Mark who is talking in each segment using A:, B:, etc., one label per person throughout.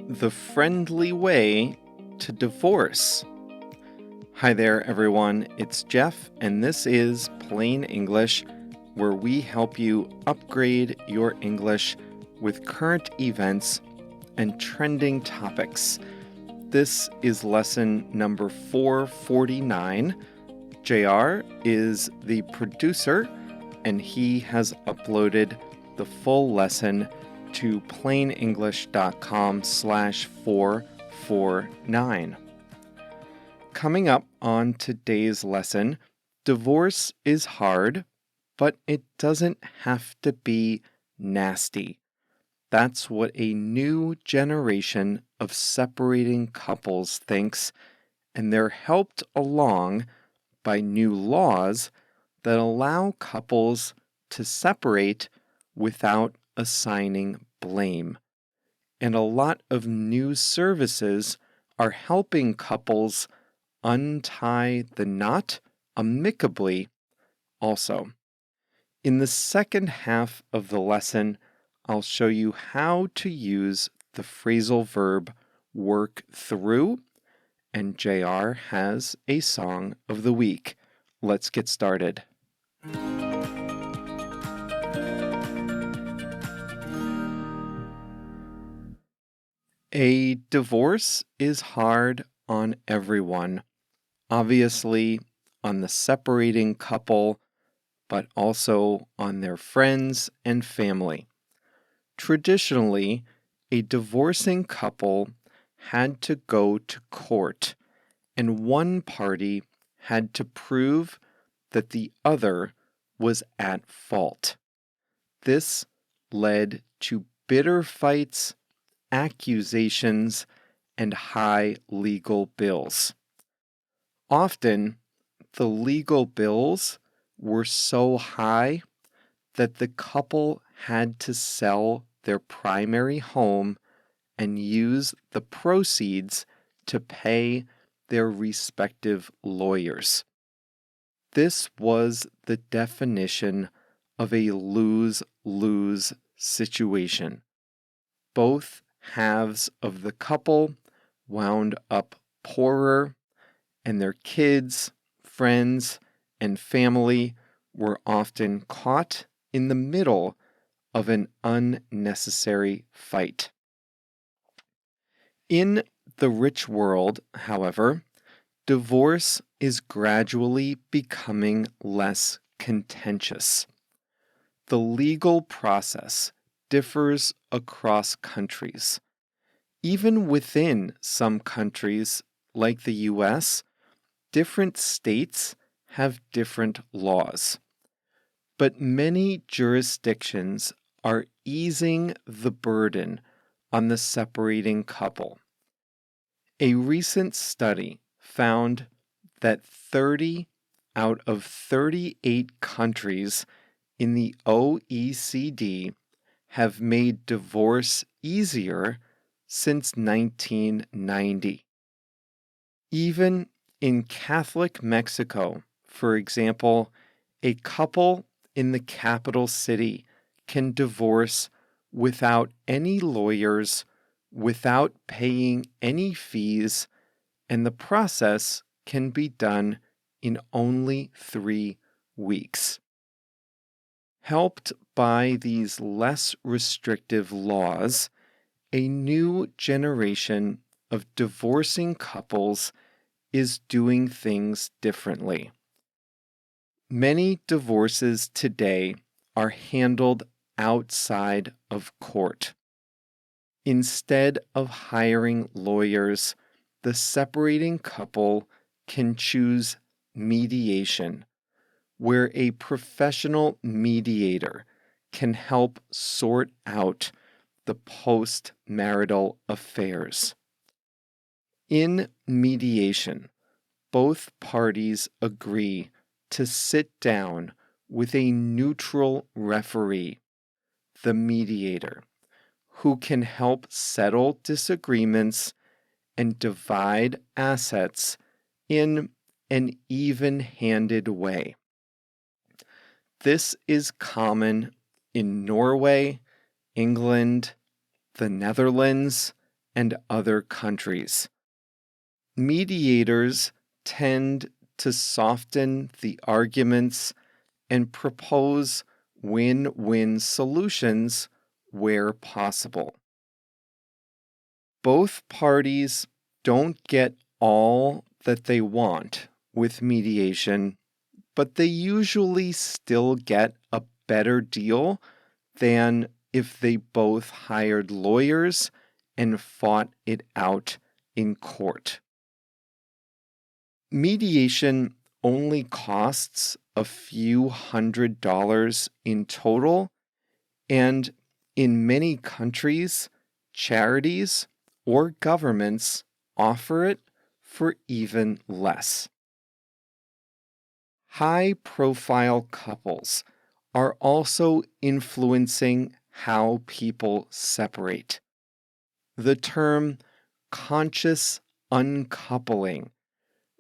A: the friendly way to divorce. Hi there, everyone. It's Jeff, and this is Plain English, where we help you upgrade your English with current events and trending topics. This is lesson number 449. JR is the producer, and he has uploaded the full lesson to plainenglish.com/449. Coming up on today's lesson, divorce is hard, but it doesn't have to be nasty. That's what a new generation of separating couples thinks, and they're helped along by new laws that allow couples to separate without assigning blame. And a lot of new services are helping couples untie the knot amicably also. In the second half of the lesson, I'll show you how to use the phrasal verb work through, and JR has a song of the week. Let's get started. A divorce is hard on everyone. Obviously, on the separating couple, but also on their friends and family. Traditionally, a divorcing couple had to go to court, and one party had to prove that the other was at fault. This led to bitter fights, accusations, and high legal bills. Often, the legal bills were so high that the couple had to sell their primary home and use the proceeds to pay their respective lawyers. This was the definition of a lose-lose situation. Both halves of the couple wound up poorer, and their kids, friends, and family were often caught in the middle of an unnecessary fight. In the rich world, however, divorce is gradually becoming less contentious. The legal process differs across countries. Even within some countries, like the US, different states have different laws. But many jurisdictions are easing the burden on the separating couple. A recent study found that 30 out of 38 countries in the OECD have made divorce easier since 1990. Even in Catholic Mexico, for example, a couple in the capital city can divorce without any lawyers, without paying any fees, and the process can be done in only 3 weeks. Helped by these less restrictive laws, a new generation of divorcing couples is doing things differently. Many divorces today are handled outside of court. Instead of hiring lawyers, the separating couple can choose mediation, where a professional mediator can help sort out the post-marital affairs. In mediation, both parties agree to sit down with a neutral referee, the mediator, who can help settle disagreements and divide assets in an even-handed way. This is common in Norway, England, the Netherlands, and other countries. Mediators tend to soften the arguments and propose win-win solutions where possible. Both parties don't get all that they want with mediation, but they usually still get a better deal than if they both hired lawyers and fought it out in court. Mediation only costs a few $100s in total, and in many countries, charities or governments offer it for even less. High-profile couples are also influencing how people separate. The term conscious uncoupling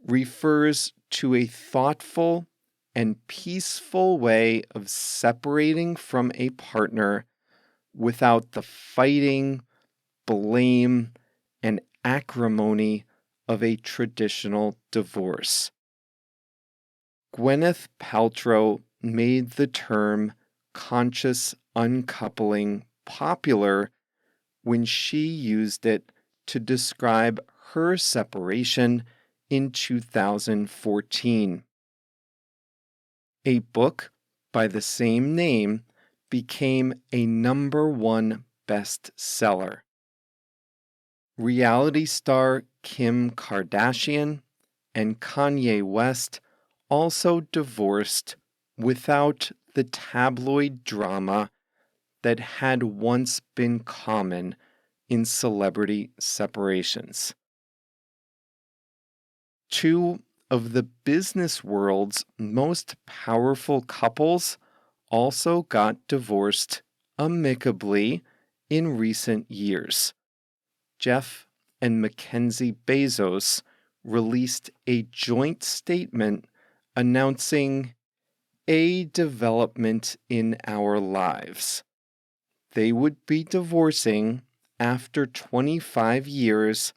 A: refers to a thoughtful and peaceful way of separating from a partner without the fighting, blame, and acrimony of a traditional divorce. Gwyneth Paltrow made the term conscious uncoupling popular when she used it to describe her separation in 2014. A book by the same name became a #1 bestseller. Reality star Kim Kardashian and Kanye West also divorced without the tabloid drama that had once been common in celebrity separations. Two of the business world's most powerful couples also got divorced amicably in recent years. Jeff and Mackenzie Bezos released a joint statement announcing a development in our lives. They would be divorcing after 25 years,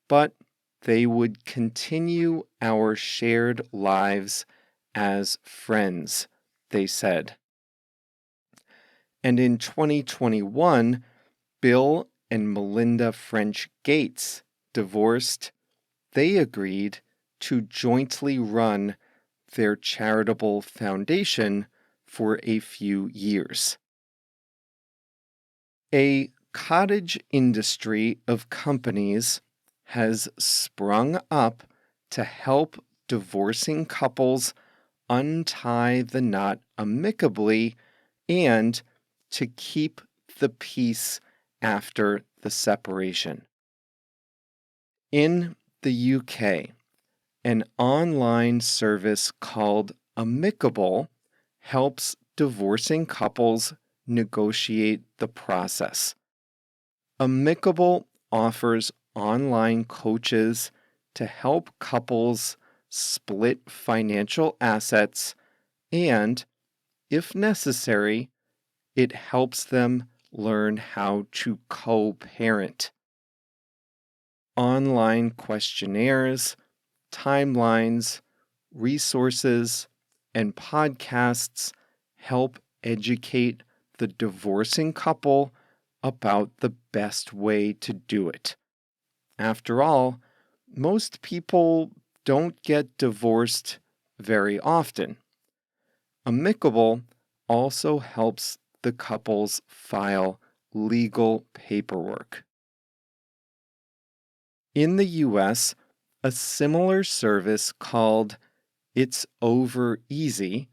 A: but they would continue our shared lives as friends, they said. And in 2021, Bill and Melinda French Gates divorced. They agreed to jointly run their charitable foundation for a few years. A cottage industry of companies has sprung up to help divorcing couples untie the knot amicably and to keep the peace after the separation. In the UK, an online service called Amicable helps divorcing couples negotiate the process. Amicable offers online coaches to help couples split financial assets and, if necessary, it helps them learn how to co-parent. Online questionnaires, timelines, resources, and podcasts help educate the divorcing couple about the best way to do it. After all, most people don't get divorced very often. Amicable also helps the couples file legal paperwork. In the US, a similar service called It's Over Easy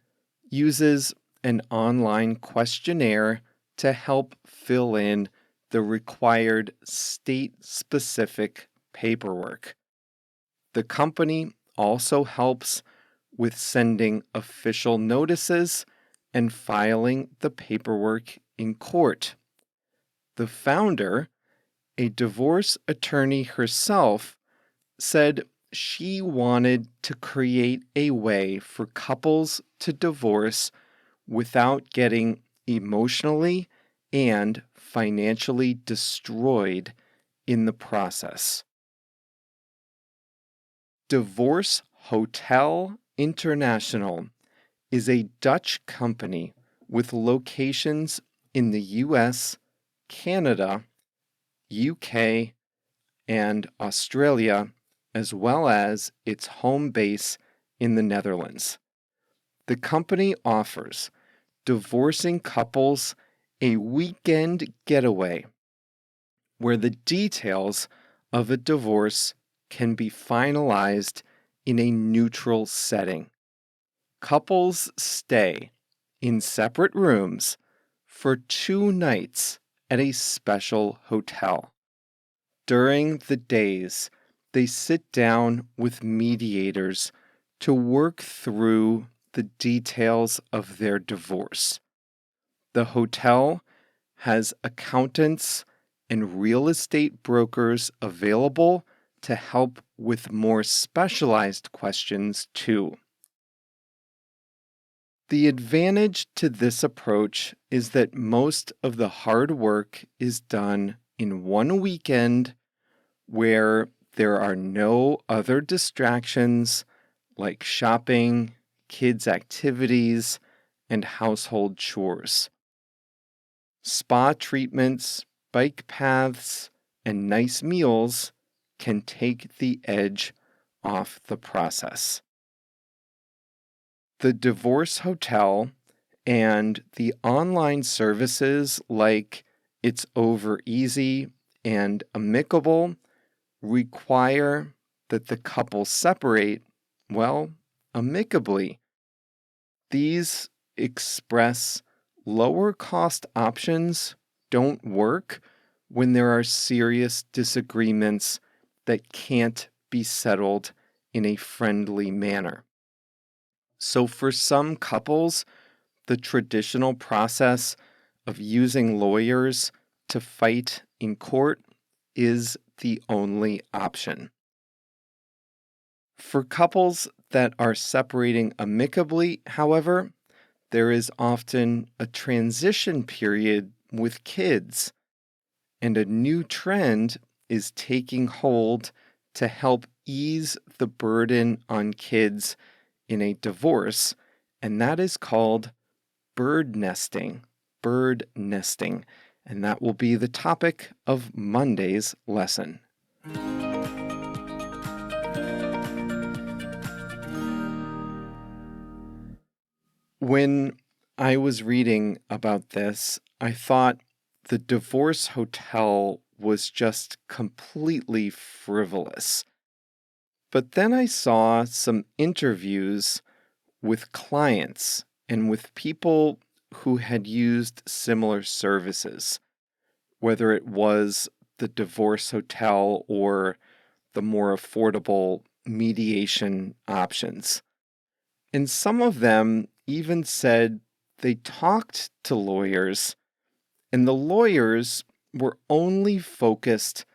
A: uses an online questionnaire to help fill in the required state-specific paperwork. The company also helps with sending official notices and filing the paperwork in court. The founder, a divorce attorney herself, said she wanted to create a way for couples to divorce without getting emotionally and financially destroyed in the process. Divorce Hotel International is a Dutch company with locations in the US, Canada, UK, and Australia, as well as its home base in the Netherlands. The company offers divorcing couples a weekend getaway where the details of a divorce can be finalized in a neutral setting. Couples stay in separate rooms for 2 nights at a special hotel. During the days, they sit down with mediators to work through the details of their divorce. The hotel has accountants and real estate brokers available to help with more specialized questions too. The advantage to this approach is that most of the hard work is done in one weekend where there are no other distractions like shopping, kids' activities, and household chores. Spa treatments, bike paths, and nice meals can take the edge off the process. The divorce hotel and the online services like It's Over Easy and Amicable require that the couple separate, well, amicably. These express lower cost options don't work when there are serious disagreements that can't be settled in a friendly manner. So for some couples, the traditional process of using lawyers to fight in court is the only option. For couples that are separating amicably, however, there is often a transition period with kids, and a new trend is taking hold to help ease the burden on kids in a divorce, and that is called bird nesting, and that will be the topic of Monday's lesson. When I was reading about this, I thought the divorce hotel was just completely frivolous. But then I saw some interviews with clients and with people who had used similar services, whether it was the divorce hotel or the more affordable mediation options. And some of them even said they talked to lawyers, and the lawyers were only focused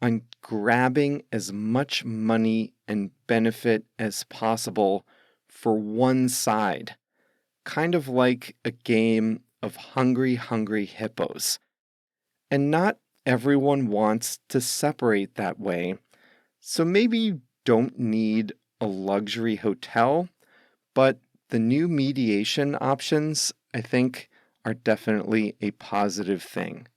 A: on grabbing as much money and benefit as possible for one side, kind of like a game of hungry, hungry hippos. And not everyone wants to separate that way, so maybe you don't need a luxury hotel, but the new mediation options, I think, are definitely a positive thing.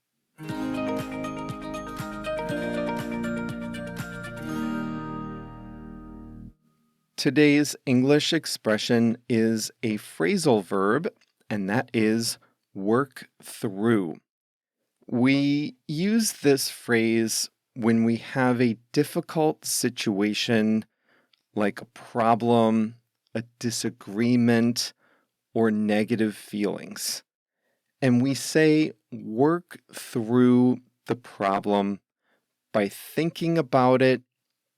A: Today's English expression is a phrasal verb, and that is work through. We use this phrase when we have a difficult situation like a problem, a disagreement, or negative feelings. And we say work through the problem by thinking about it,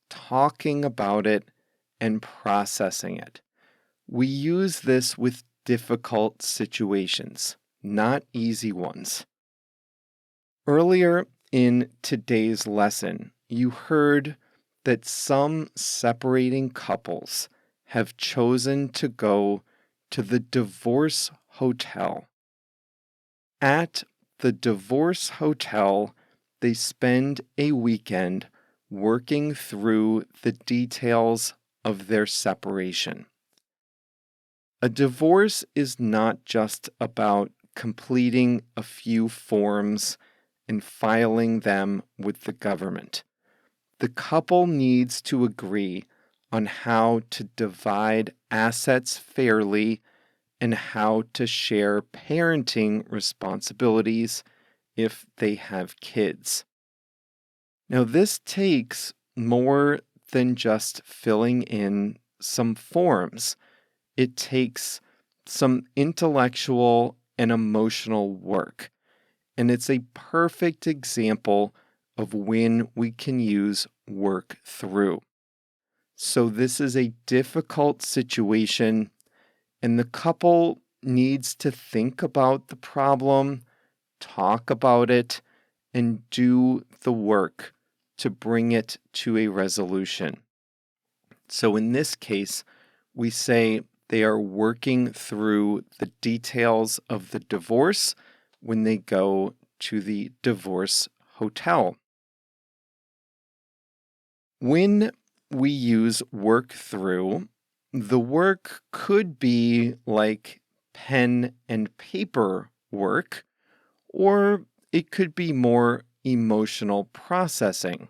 A: talking about it, and processing it. We use this with difficult situations, not easy ones. Earlier in today's lesson, you heard that some separating couples have chosen to go to the divorce hotel. At the divorce hotel, they spend a weekend working through the details of their separation. A divorce is not just about completing a few forms and filing them with the government. The couple needs to agree on how to divide assets fairly and how to share parenting responsibilities if they have kids. Now, this takes more than just filling in some forms. It takes some intellectual and emotional work. And it's a perfect example of when we can use work through. So this is a difficult situation, and the couple needs to think about the problem, talk about it, and do the work to bring it to a resolution. So in this case, we say they are working through the details of the divorce when they go to the divorce hotel. When we use work through, the work could be like pen and paper work, or it could be more emotional processing.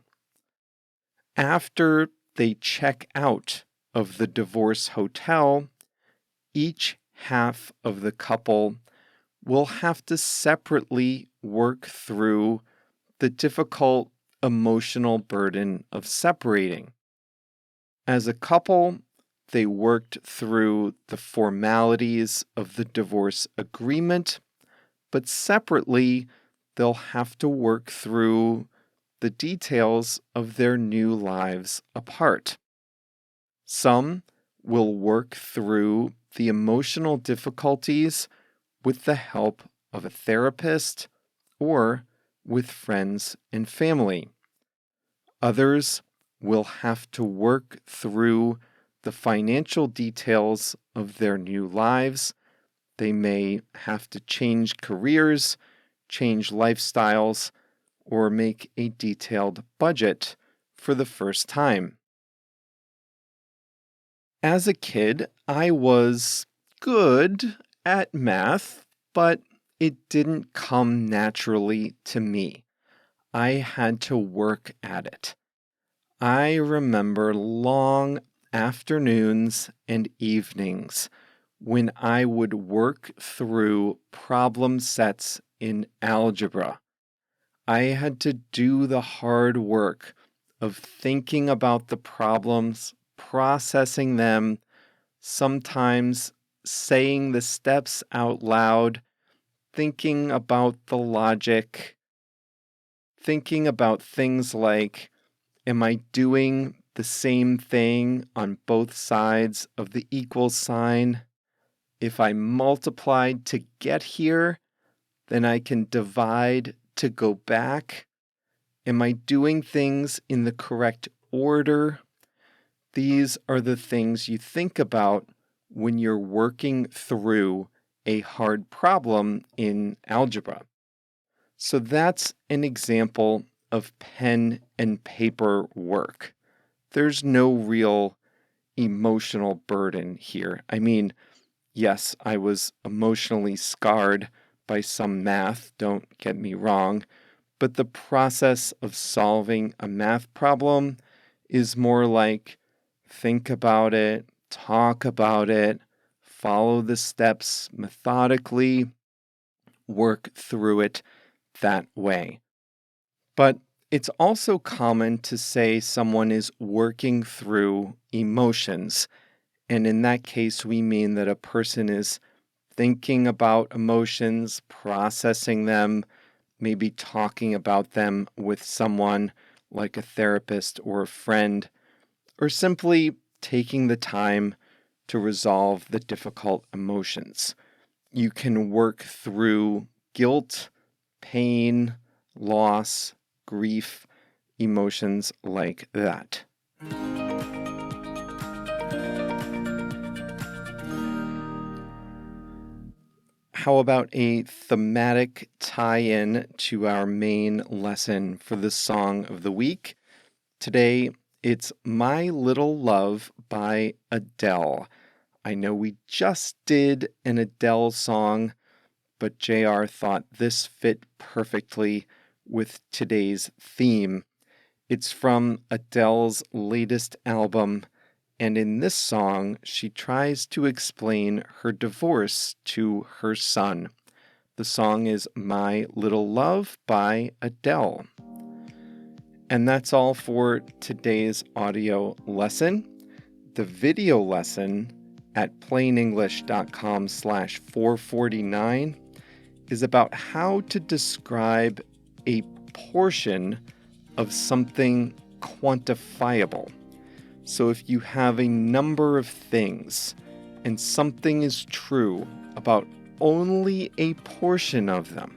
A: After they check out of the divorce hotel, each half of the couple will have to separately work through the difficult emotional burden of separating. As a couple, they worked through the formalities of the divorce agreement, but separately, they'll have to work through the details of their new lives apart. Some will work through the emotional difficulties with the help of a therapist or with friends and family. Others will have to work through the financial details of their new lives. They may have to change careers, change lifestyles, or make a detailed budget for the first time. As a kid, I was good at math, but it didn't come naturally to me. I had to work at it. I remember long afternoons and evenings when I would work through problem sets in algebra. I had to do the hard work of thinking about the problems, processing them, sometimes saying the steps out loud, thinking about the logic, thinking about things like, am I doing the same thing on both sides of the equal sign? If I multiplied to get here, then I can divide to go back. Am I doing things in the correct order? These are the things you think about when you're working through a hard problem in algebra. So that's an example of pen and paper work. There's no real emotional burden here. I mean, yes, I was emotionally scarred by some math, don't get me wrong, but the process of solving a math problem is more like think about it, talk about it, follow the steps methodically, work through it that way. But it's also common to say someone is working through emotions. And in that case, we mean that a person is thinking about emotions, processing them, maybe talking about them with someone like a therapist or a friend, or simply taking the time to resolve the difficult emotions. You can work through guilt, pain, loss, grief, emotions like that. How about a thematic tie-in to our main lesson for the song of the week? Today, it's My Little Love by Adele. I know we just did an Adele song, but JR thought this fit perfectly with today's theme. It's from Adele's latest album, and in this song, she tries to explain her divorce to her son. The song is My Little Love by Adele. And that's all for today's audio lesson. The video lesson at plainenglish.com/449 is about how to describe a portion of something quantifiable. So if you have a number of things and something is true about only a portion of them,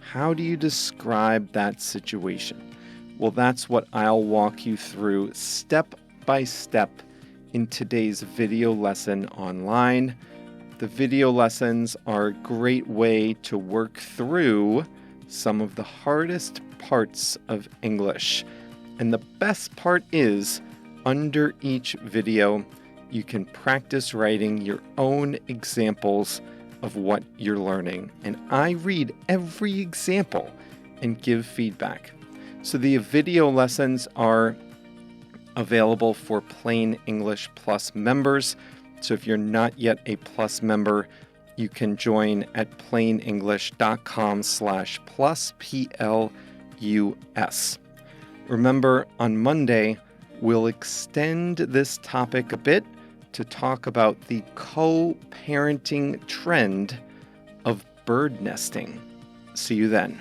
A: how do you describe that situation? Well, that's what I'll walk you through step by step in today's video lesson online. The video lessons are a great way to work through some of the hardest parts of English. And the best part is, under each video, you can practice writing your own examples of what you're learning. And I read every example and give feedback. So the video lessons are available for Plain English Plus members. So if you're not yet a Plus member, you can join at plainenglish.com/plus, PLUS. Remember, on Monday, we'll extend this topic a bit to talk about the co-parenting trend of bird nesting. See you then.